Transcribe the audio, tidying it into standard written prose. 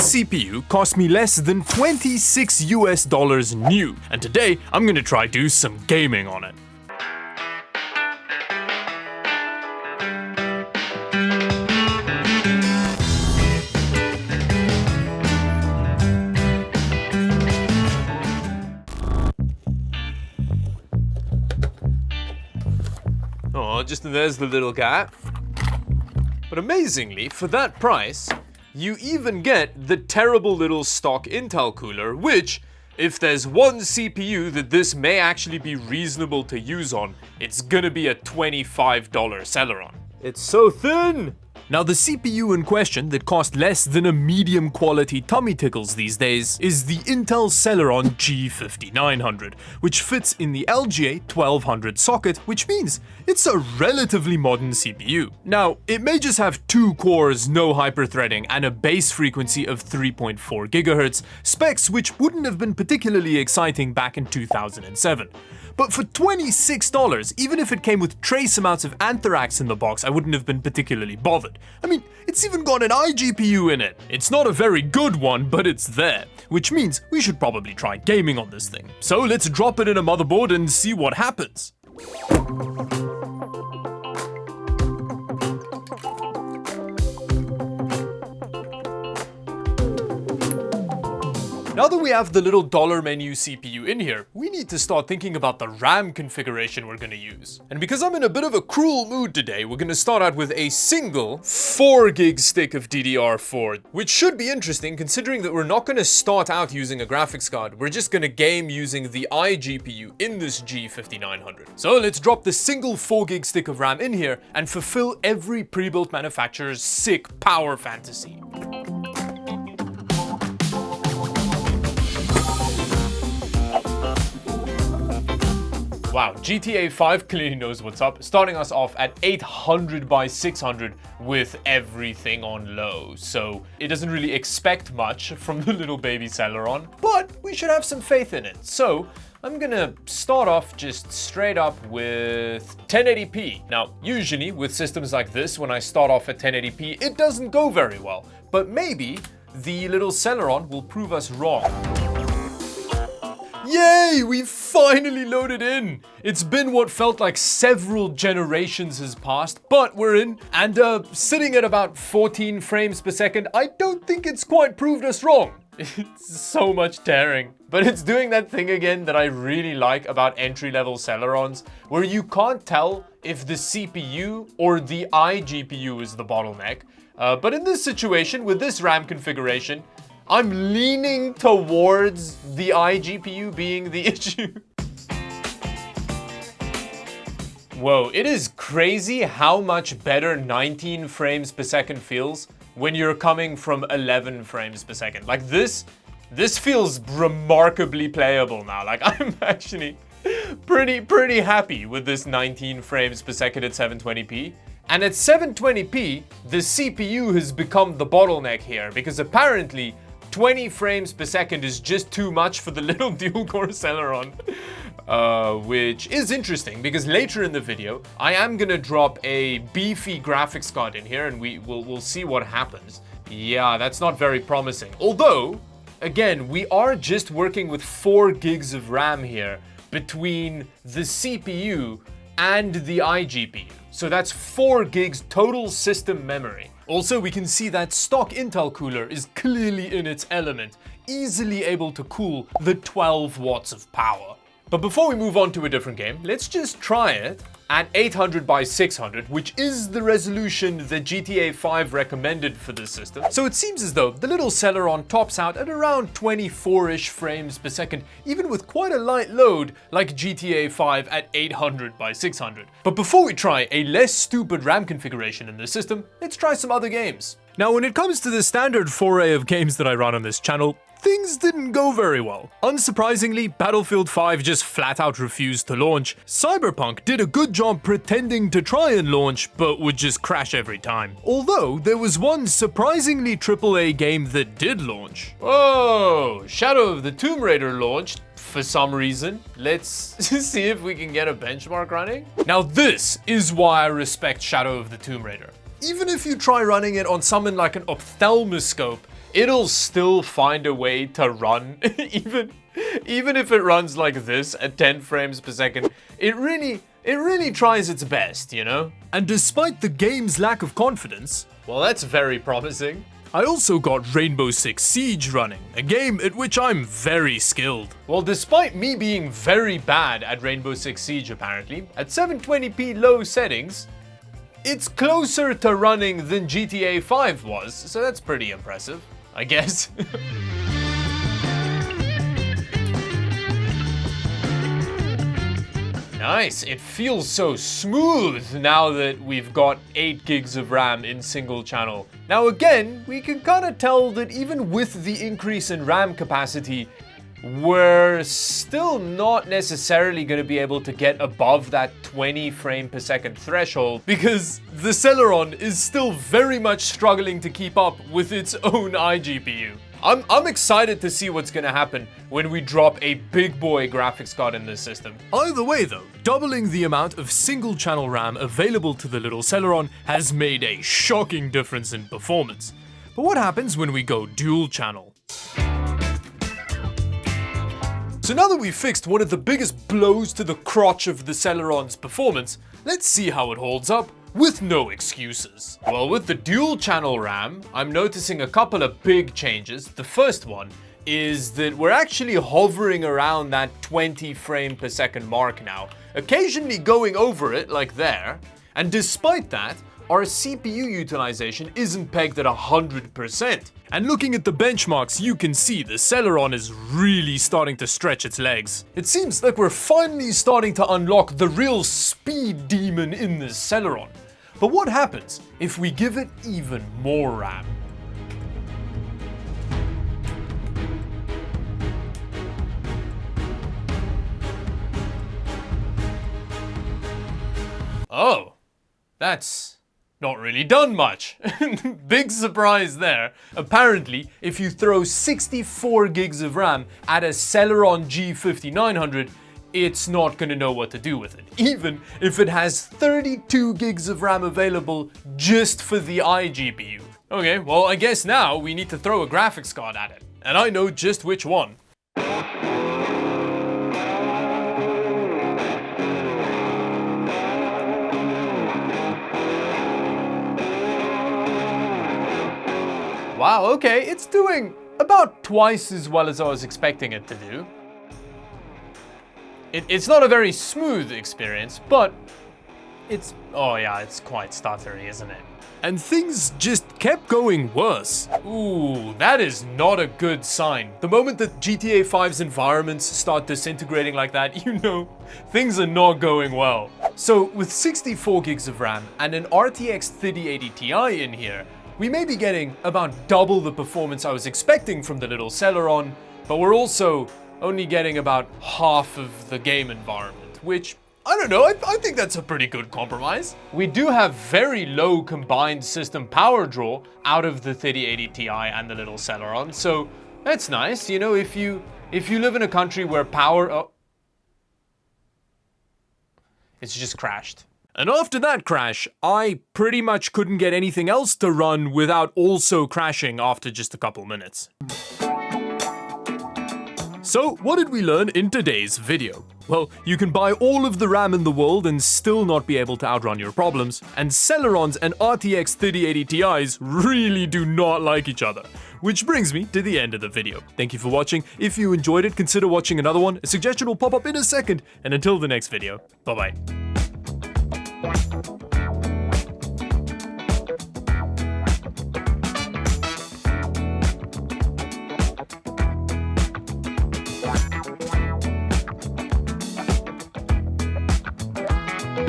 This CPU cost me less than $26 new, and today I'm gonna try do some gaming on it. Oh, just there's the little guy. But amazingly, for that price, you even get the terrible little stock Intel cooler, which, if there's one CPU that this may actually be reasonable to use on, it's gonna be a $25 Celeron. It's so thin! Now, the CPU in question that cost less than a medium quality tummy tickles these days is the Intel Celeron G5900, which fits in the LGA 1200 socket, which means it's a relatively modern CPU. Now, it may just have 2 cores, no hyperthreading, and a base frequency of 3.4 GHz, specs which wouldn't have been particularly exciting back in 2007. But for $26, even if it came with trace amounts of Anthrax in the box, I wouldn't have been particularly bothered. I mean, it's even got an iGPU in it. It's not a very good one, but it's there, which means we should probably try gaming on this thing. So let's drop it in a motherboard and see what happens. Now that we have the little dollar menu CPU in here, we need to start thinking about the RAM configuration we're gonna use. And because I'm in a bit of a cruel mood today, we're gonna start out with a single 4 gig stick of DDR4, which should be interesting considering that we're not gonna start out using a graphics card, we're just gonna game using the iGPU in this G5900. So let's drop the single 4 gig stick of RAM in here and fulfill every pre-built manufacturer's sick power fantasy. Wow, GTA 5 clearly knows what's up, starting us off at 800 by 600 with everything on low. So it doesn't really expect much from the little baby Celeron, but we should have some faith in it. So I'm gonna start off just straight up with 1080p. Now, usually with systems like this, when I start off at 1080p, it doesn't go very well, but maybe the little Celeron will prove us wrong. Yay! We finally loaded in! It's been what felt like several generations has passed, but we're in, and sitting at about 14 frames per second, I don't think it's quite proved us wrong. It's so much tearing. But it's doing that thing again that I really like about entry-level Celerons, where you can't tell if the CPU or the iGPU is the bottleneck. But in this situation, with this RAM configuration, I'm leaning towards the iGPU being the issue. Whoa, it is crazy how much better 19 frames per second feels when you're coming from 11 frames per second. Like this feels remarkably playable now. Like I'm actually pretty happy with this 19 frames per second at 720p. And at 720p, the CPU has become the bottleneck here because apparently 20 frames per second is just too much for the little dual-core Celeron. Which is interesting because later in the video, I am gonna drop a beefy graphics card in here and we'll see what happens. Yeah, that's not very promising. Although, again, we are just working with 4 gigs of RAM here between the CPU and the iGPU. So that's 4 gigs total system memory. Also, we can see that stock Intel cooler is clearly in its element, easily able to cool the 12 watts of power. But before we move on to a different game, let's just try it at 800 by 600, which is the resolution that GTA 5 recommended for this system. So it seems as though the little Celeron tops out at around 24-ish frames per second, even with quite a light load like GTA 5 at 800 by 600. But before we try a less stupid RAM configuration in this system, let's try some other games. Now, when it comes to the standard foray of games that I run on this channel, things didn't go very well. Unsurprisingly, Battlefield 5 just flat out refused to launch. Cyberpunk did a good job pretending to try and launch, but would just crash every time. Although, there was one surprisingly AAA game that did launch. Whoa! Shadow of the Tomb Raider launched for some reason. Let's see if we can get a benchmark running. Now this is why I respect Shadow of the Tomb Raider. Even if you try running it on something like an ophthalmoscope, it'll still find a way to run, even if it runs like this at 10 frames per second. It really tries its best, you know? And despite the game's lack of confidence, well, that's very promising. I also got Rainbow Six Siege running, a game at which I'm very skilled. Well, despite me being very bad at Rainbow Six Siege apparently, at 720p low settings, it's closer to running than GTA 5 was, so that's pretty impressive, I guess. Nice, it feels so smooth now that we've got 8 gigs of RAM in single channel. Now again, we can kind of tell that even with the increase in RAM capacity, we're still not necessarily going to be able to get above that 20 frame per second threshold because the Celeron is still very much struggling to keep up with its own iGPU. I'm excited to see what's gonna happen when we drop a big boy graphics card in this system. Either way though, doubling the amount of single channel RAM available to the little Celeron has made a shocking difference in performance. But what happens when we go dual channel? So now that we've fixed one of the biggest blows to the crotch of the Celeron's performance, let's see how it holds up with no excuses. Well, with the dual channel RAM, I'm noticing a couple of big changes. The first one is that we're actually hovering around that 20 frame per second mark now, occasionally going over it like there. And despite that, our CPU utilization isn't pegged at 100%. And looking at the benchmarks, you can see the Celeron is really starting to stretch its legs. It seems like we're finally starting to unlock the real speed demon in this Celeron. But what happens if we give it even more RAM? Oh, that's not really done much. Big surprise there. Apparently, if you throw 64 gigs of RAM at a Celeron G5900, it's not gonna know what to do with it, even if it has 32 gigs of RAM available just for the iGPU. Okay, well, I guess now we need to throw a graphics card at it, and I know just which one. Wow, okay, it's doing about twice as well as I was expecting it to do. It's not a very smooth experience, but oh yeah, it's quite stuttery, isn't it? And things just kept going worse. Ooh, that is not a good sign. The moment that GTA 5's environments start disintegrating like that, you know, things are not going well. So with 64 gigs of RAM and an RTX 3080 Ti in here, we may be getting about double the performance I was expecting from the little Celeron, but we're also only getting about half of the game environment, which, I don't know, I think that's a pretty good compromise. We do have very low combined system power draw out of the 3080 Ti and the little Celeron, so that's nice. You know, if you live in a country where it's just crashed. And after that crash, I pretty much couldn't get anything else to run without also crashing after just a couple minutes. So, what did we learn in today's video? Well, you can buy all of the RAM in the world and still not be able to outrun your problems, and Celerons and RTX 3080 Ti's really do not like each other. Which brings me to the end of the video. Thank you for watching. If you enjoyed it, consider watching another one. A suggestion will pop up in a second, and until the next video, bye-bye.